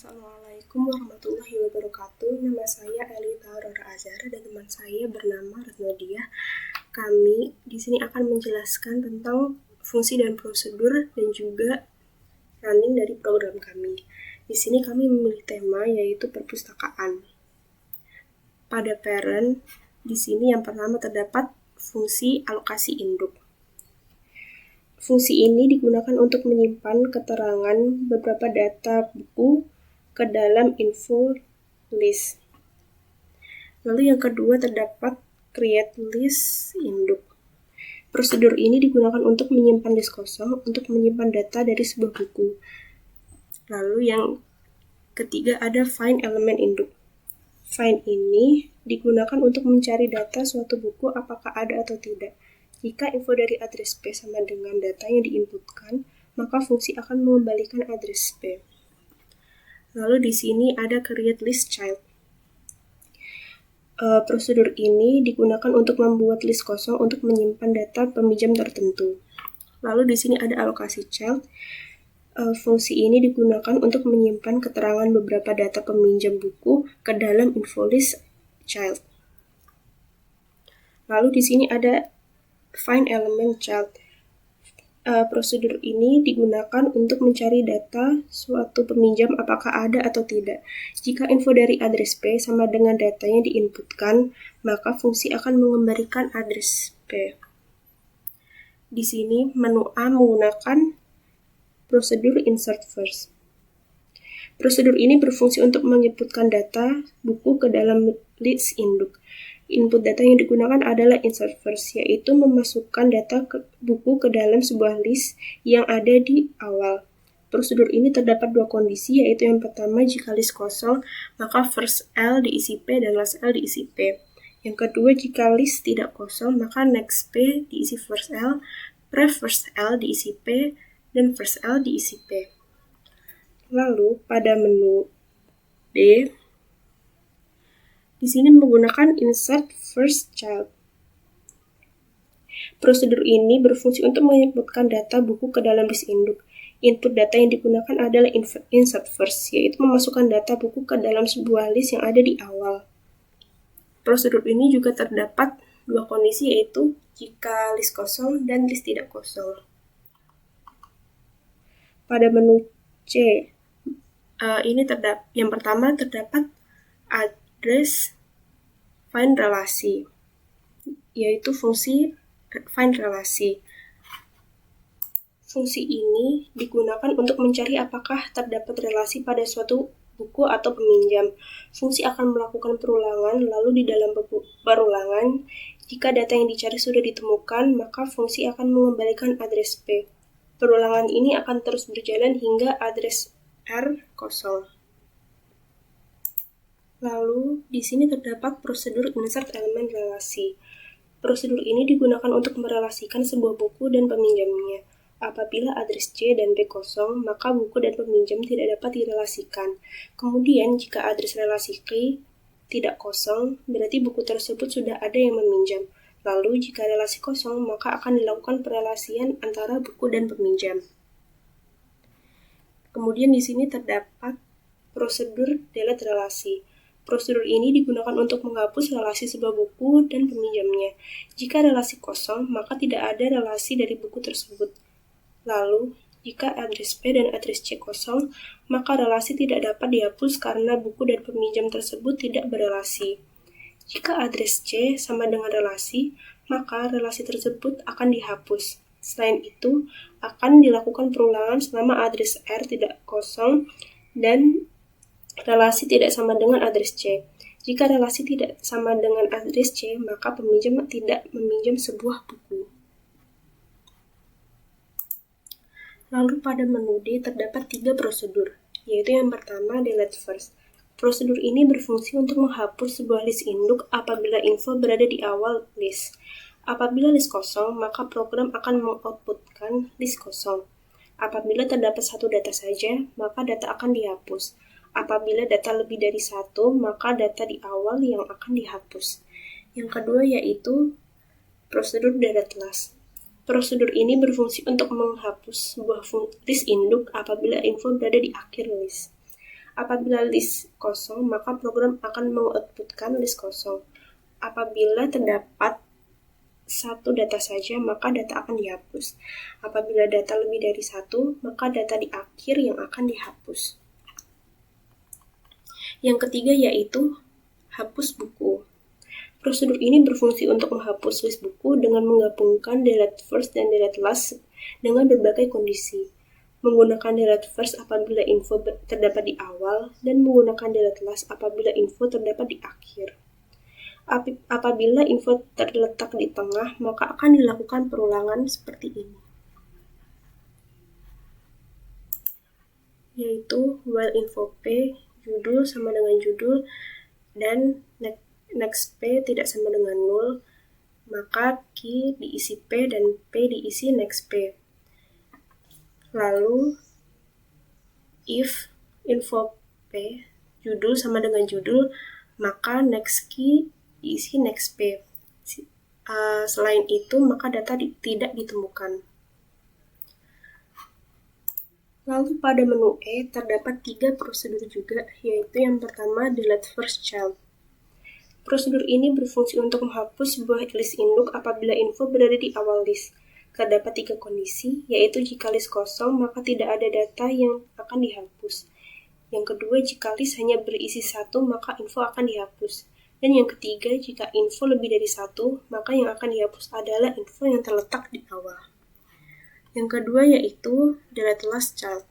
Assalamualaikum warahmatullahi wabarakatuh. Nama saya Elita Aurora Azhar dan teman saya bernama Retno Diah. Kami di sini akan menjelaskan tentang fungsi dan prosedur dan juga running dari program kami. Di sini kami memilih tema yaitu perpustakaan. Pada parent, di sini yang pertama terdapat fungsi alokasi induk. Fungsi ini digunakan untuk menyimpan keterangan beberapa data buku ke dalam info list. Lalu yang kedua terdapat create list induk. Prosedur ini digunakan untuk menyimpan list kosong untuk menyimpan data dari sebuah buku. Lalu yang ketiga ada find element induk. Find ini digunakan untuk mencari data suatu buku apakah ada atau tidak. Jika info dari address P sama dengan data yang diinputkan, maka fungsi akan mengembalikan address P. Lalu di sini ada create list child. Prosedur ini digunakan untuk membuat list kosong untuk menyimpan data peminjam tertentu. Lalu di sini ada alokasi child. Fungsi ini digunakan untuk menyimpan keterangan beberapa data peminjam buku ke dalam info list child. Lalu di sini ada find element child. Prosedur ini digunakan untuk mencari data suatu peminjam apakah ada atau tidak. Jika info dari address P sama dengan data yang diinputkan, maka fungsi akan mengembalikan address P. Di sini menu A menggunakan prosedur insert first. Prosedur ini berfungsi untuk menginputkan data buku ke dalam list induk. Input data yang digunakan adalah insert first, yaitu memasukkan data buku ke dalam sebuah list yang ada di awal. Prosedur ini terdapat dua kondisi, yaitu yang pertama jika list kosong, maka first L diisi P dan last L diisi P. Yang kedua, jika list tidak kosong, maka next P diisi first L, pre first L diisi P, dan first L diisi P. Lalu pada menu D, di sini menggunakan insert first child. Prosedur ini berfungsi untuk menginputkan data buku ke dalam list induk. Input data yang digunakan adalah insert first, yaitu memasukkan data buku ke dalam sebuah list yang ada di awal. Prosedur ini juga terdapat dua kondisi, yaitu jika list kosong dan list tidak kosong. Pada menu C, ini yang pertama terdapat address find relasi, yaitu fungsi find relasi. Fungsi ini digunakan untuk mencari apakah terdapat relasi pada suatu buku atau peminjam. Fungsi akan melakukan perulangan, lalu di dalam perulangan, jika data yang dicari sudah ditemukan, maka fungsi akan mengembalikan address P. Perulangan ini akan terus berjalan hingga address R kosong. Lalu, di sini terdapat prosedur insert elemen relasi. Prosedur ini digunakan untuk merelasikan sebuah buku dan peminjamnya. Apabila address C dan B kosong, maka buku dan peminjam tidak dapat direlasikan. Kemudian, jika address relasi K tidak kosong, berarti buku tersebut sudah ada yang meminjam. Lalu, jika relasi kosong, maka akan dilakukan perelasian antara buku dan peminjam. Kemudian di sini terdapat prosedur delete relasi. Prosedur ini digunakan untuk menghapus relasi sebuah buku dan peminjamnya. Jika relasi kosong, maka tidak ada relasi dari buku tersebut. Lalu, jika address P dan address C kosong, maka relasi tidak dapat dihapus karena buku dan peminjam tersebut tidak berelasi. Jika address C sama dengan relasi, maka relasi tersebut akan dihapus. Selain itu, akan dilakukan perulangan selama address R tidak kosong dan relasi tidak sama dengan address C. Jika relasi tidak sama dengan address C, maka peminjam tidak meminjam sebuah buku. Lalu pada menu D terdapat 3 prosedur, yaitu yang pertama delete first. Prosedur ini berfungsi untuk menghapus sebuah list induk apabila info berada di awal list. Apabila list kosong, maka program akan mengoutputkan list kosong. Apabila terdapat satu data saja, maka data akan dihapus. Apabila data lebih dari satu, maka data di awal yang akan dihapus. Yang kedua yaitu prosedur delete last. Prosedur ini berfungsi untuk menghapus sebuah list induk apabila info berada di akhir list. Apabila list kosong, maka program akan mengoutputkan list kosong. Apabila terdapat satu data saja, maka data akan dihapus. Apabila data lebih dari satu, maka data di akhir yang akan dihapus. Yang ketiga yaitu hapus buku. Prosedur ini berfungsi untuk menghapus list buku dengan menggabungkan delete first dan delete last dengan berbagai kondisi. Menggunakan delete first apabila info terdapat di awal dan menggunakan delete last apabila info terdapat di akhir. Apabila info terletak di tengah, maka akan dilakukan perulangan seperti ini, yaitu while info P judul sama dengan judul dan next P tidak sama dengan 0, maka key diisi P dan P diisi next P. Lalu if info P judul sama dengan judul, maka next key diisi next P. Selain itu, maka data tidak ditemukan. Lalu pada menu E terdapat 3 prosedur juga, yaitu yang pertama delete first child. Prosedur ini berfungsi untuk menghapus sebuah list induk apabila info berada di awal list. Terdapat 3 kondisi, yaitu jika list kosong, maka tidak ada data yang akan dihapus. Yang kedua, jika list hanya berisi 1, maka info akan dihapus. Dan yang ketiga, jika info lebih dari 1, maka yang akan dihapus adalah info yang terletak di awal. Yang kedua yaitu delete last child.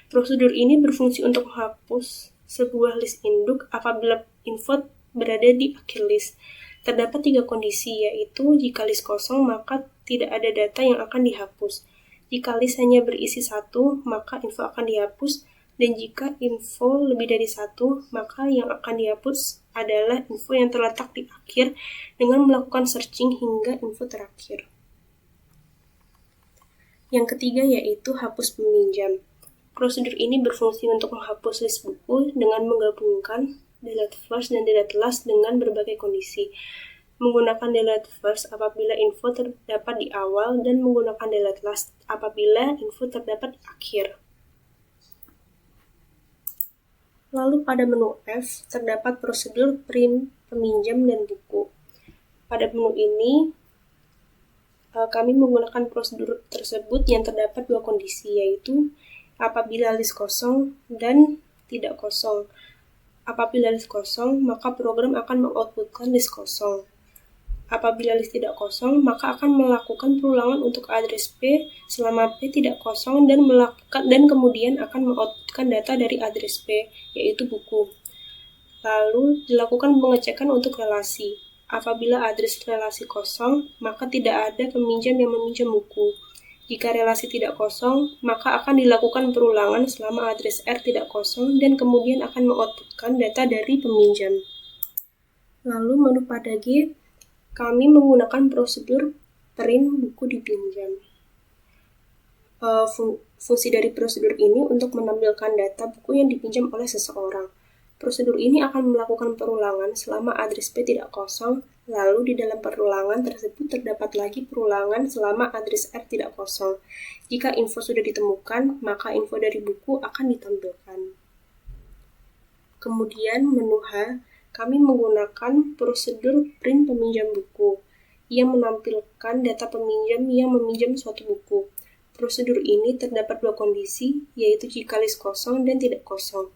Prosedur ini berfungsi untuk menghapus sebuah list induk apabila info berada di akhir list. Terdapat 3 kondisi, yaitu jika list kosong, maka tidak ada data yang akan dihapus. Jika list hanya berisi 1, maka info akan dihapus. Dan jika info lebih dari 1, maka yang akan dihapus adalah info yang terletak di akhir dengan melakukan searching hingga info terakhir. Yang ketiga yaitu hapus peminjam. Prosedur ini berfungsi untuk menghapus list buku dengan menggabungkan delete first dan delete last dengan berbagai kondisi. Menggunakan delete first apabila info terdapat di awal dan menggunakan delete last apabila info terdapat di akhir. Lalu pada menu F terdapat prosedur print peminjam dan buku. Pada menu ini kami menggunakan prosedur tersebut yang terdapat 2 kondisi, yaitu apabila list kosong dan tidak kosong. Apabila list kosong, maka program akan mengoutputkan list kosong. Apabila list tidak kosong, maka akan melakukan perulangan untuk address P selama P tidak kosong dan kemudian akan mengoutputkan data dari address P, yaitu buku. Lalu dilakukan pengecekan untuk relasi. Apabila address relasi kosong, maka tidak ada peminjam yang meminjam buku. Jika relasi tidak kosong, maka akan dilakukan perulangan selama address R tidak kosong dan kemudian akan mengoutputkan data dari peminjam. Lalu menu pada G, kami menggunakan prosedur print buku dipinjam. Fungsi dari prosedur ini untuk menampilkan data buku yang dipinjam oleh seseorang. Prosedur ini akan melakukan perulangan selama address P tidak kosong, lalu di dalam perulangan tersebut terdapat lagi perulangan selama address R tidak kosong. Jika info sudah ditemukan, maka info dari buku akan ditampilkan. Kemudian menu H, kami menggunakan prosedur print peminjam buku yang menampilkan data peminjam yang meminjam suatu buku. Prosedur ini terdapat 2 kondisi, yaitu jika list kosong dan tidak kosong.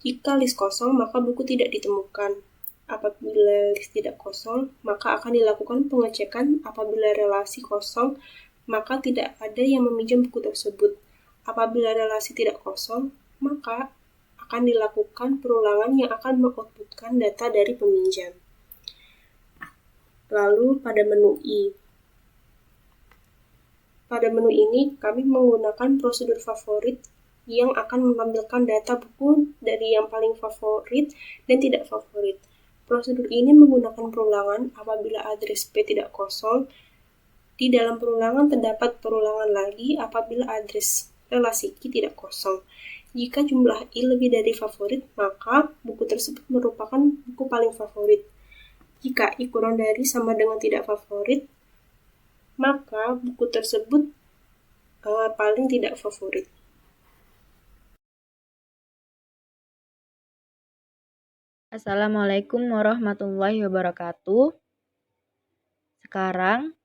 Jika list kosong, maka buku tidak ditemukan. Apabila list tidak kosong, maka akan dilakukan pengecekan. Apabila relasi kosong, maka tidak ada yang meminjam buku tersebut. Apabila relasi tidak kosong, maka akan dilakukan perulangan yang akan mengoutputkan data dari peminjam. Lalu pada menu I. Pada menu ini, kami menggunakan prosedur favorit yang akan menampilkan data buku dari yang paling favorit dan tidak favorit. Prosedur ini menggunakan perulangan apabila address P tidak kosong. Di dalam perulangan terdapat perulangan lagi apabila address relasi Q tidak kosong. Jika jumlah I lebih dari favorit, maka buku tersebut merupakan buku paling favorit. Jika I kurang dari sama dengan tidak favorit, maka buku tersebut paling tidak favorit. Assalamualaikum warahmatullahi wabarakatuh. Sekarang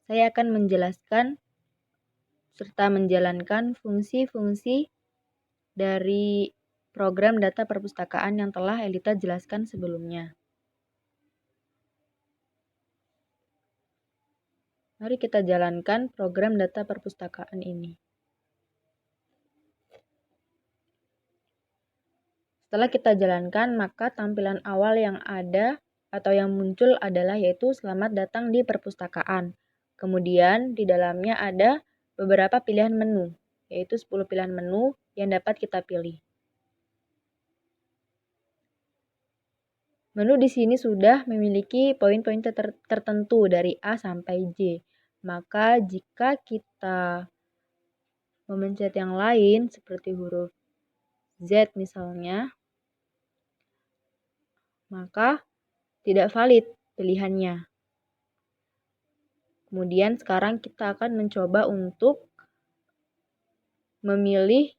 saya akan menjelaskan serta menjalankan fungsi-fungsi dari program data perpustakaan yang telah Elita jelaskan sebelumnya. Mari kita jalankan program data perpustakaan ini. Setelah kita jalankan, maka tampilan awal yang ada atau yang muncul adalah yaitu selamat datang di perpustakaan. Kemudian di dalamnya ada beberapa pilihan menu, yaitu 10 pilihan menu yang dapat kita pilih. Menu di sini sudah memiliki poin-poin tertentu dari A sampai J. Maka jika kita memencet yang lain seperti huruf Z misalnya, maka tidak valid pilihannya. Kemudian sekarang kita akan mencoba untuk memilih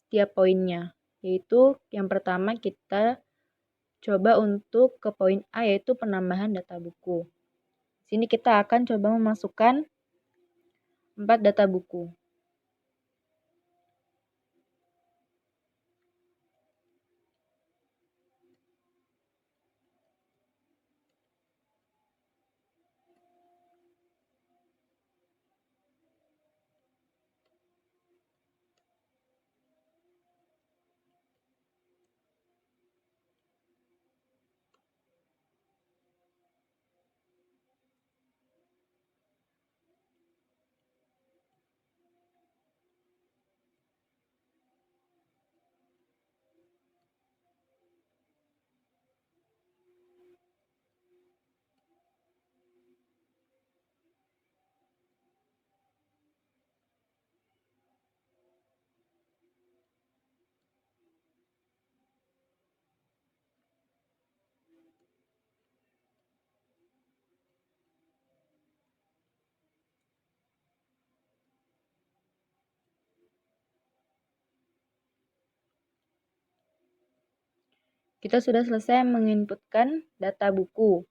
setiap poinnya. Yaitu yang pertama kita coba untuk ke poin A, yaitu penambahan data buku. Di sini kita akan coba memasukkan 4 data buku. Kita sudah selesai menginputkan data buku.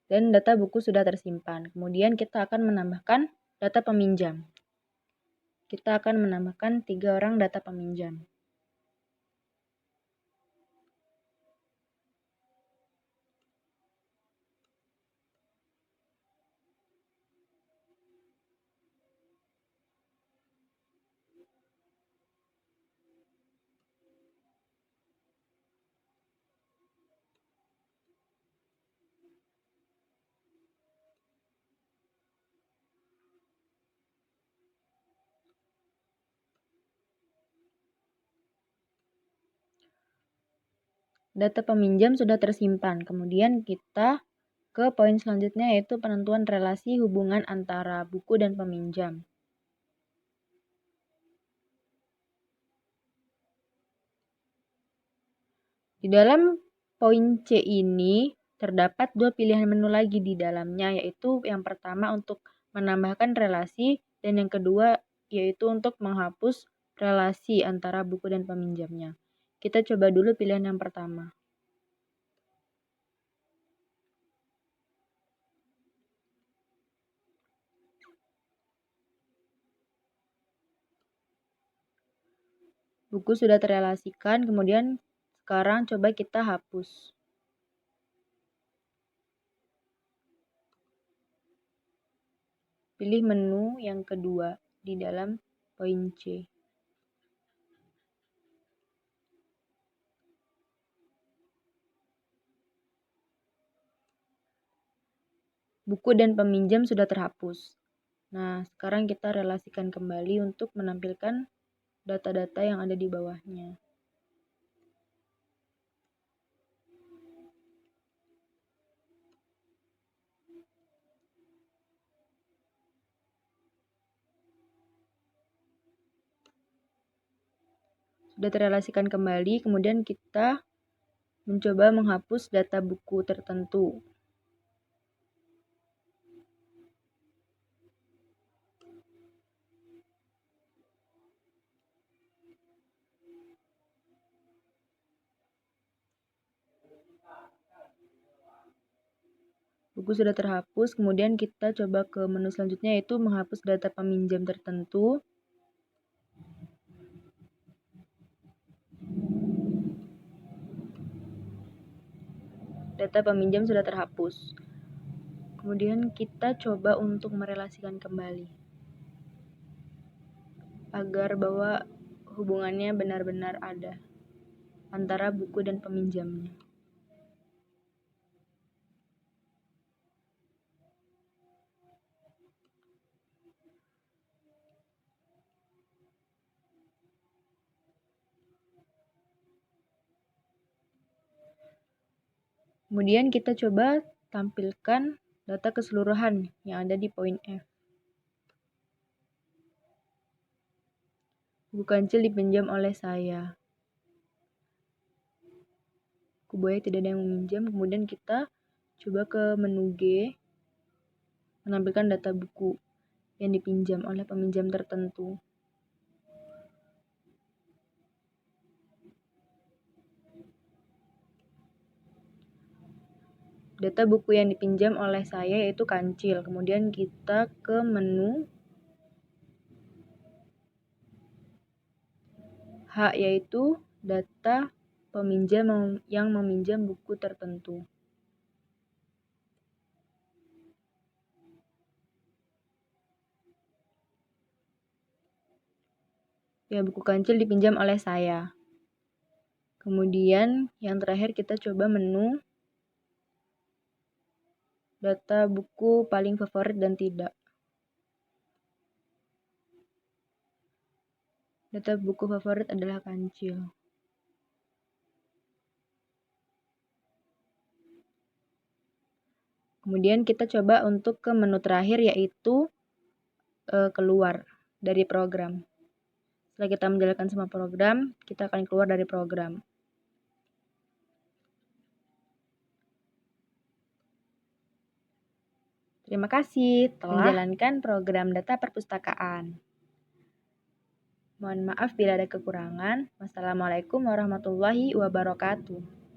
Dan data buku sudah tersimpan. Kemudian kita akan menambahkan data peminjam. Kita akan menambahkan 3 orang data peminjam. Data peminjam sudah tersimpan. Kemudian kita ke poin selanjutnya, yaitu penentuan relasi hubungan antara buku dan peminjam. Di dalam poin C ini terdapat 2 pilihan menu lagi di dalamnya, yaitu yang pertama untuk menambahkan relasi dan yang kedua yaitu untuk menghapus relasi antara buku dan peminjamnya. Kita coba dulu pilihan yang pertama. Buku sudah terrelasikan, kemudian sekarang coba kita hapus. Pilih menu yang kedua di dalam poin C. Buku dan peminjam sudah terhapus. Nah, sekarang kita relasikan kembali untuk menampilkan data-data yang ada di bawahnya. Sudah terrelasikan kembali, kemudian kita mencoba menghapus data buku tertentu. Buku sudah terhapus, kemudian kita coba ke menu selanjutnya yaitu menghapus data peminjam tertentu. Data peminjam sudah terhapus. Kemudian kita coba untuk merelasikan kembali agar bahwa hubungannya benar-benar ada antara buku dan peminjamnya. Kemudian kita coba tampilkan data keseluruhan yang ada di poin F. Buku kancil dipinjam oleh saya. Buku buaya tidak ada yang meminjam. Kemudian kita coba ke menu G, menampilkan data buku yang dipinjam oleh peminjam tertentu. Data buku yang dipinjam oleh saya yaitu kancil. Kemudian kita ke menu H, yaitu data peminjam yang meminjam buku tertentu. Ya, buku kancil dipinjam oleh saya. Kemudian yang terakhir kita coba menu data buku paling favorit dan tidak. Data buku favorit adalah kancil. Kemudian kita coba untuk ke menu terakhir yaitu keluar dari program. Setelah kita menjalankan semua program, kita akan keluar dari program. Terima kasih telah menjalankan program data perpustakaan. Mohon maaf bila ada kekurangan. Wassalamualaikum warahmatullahi wabarakatuh.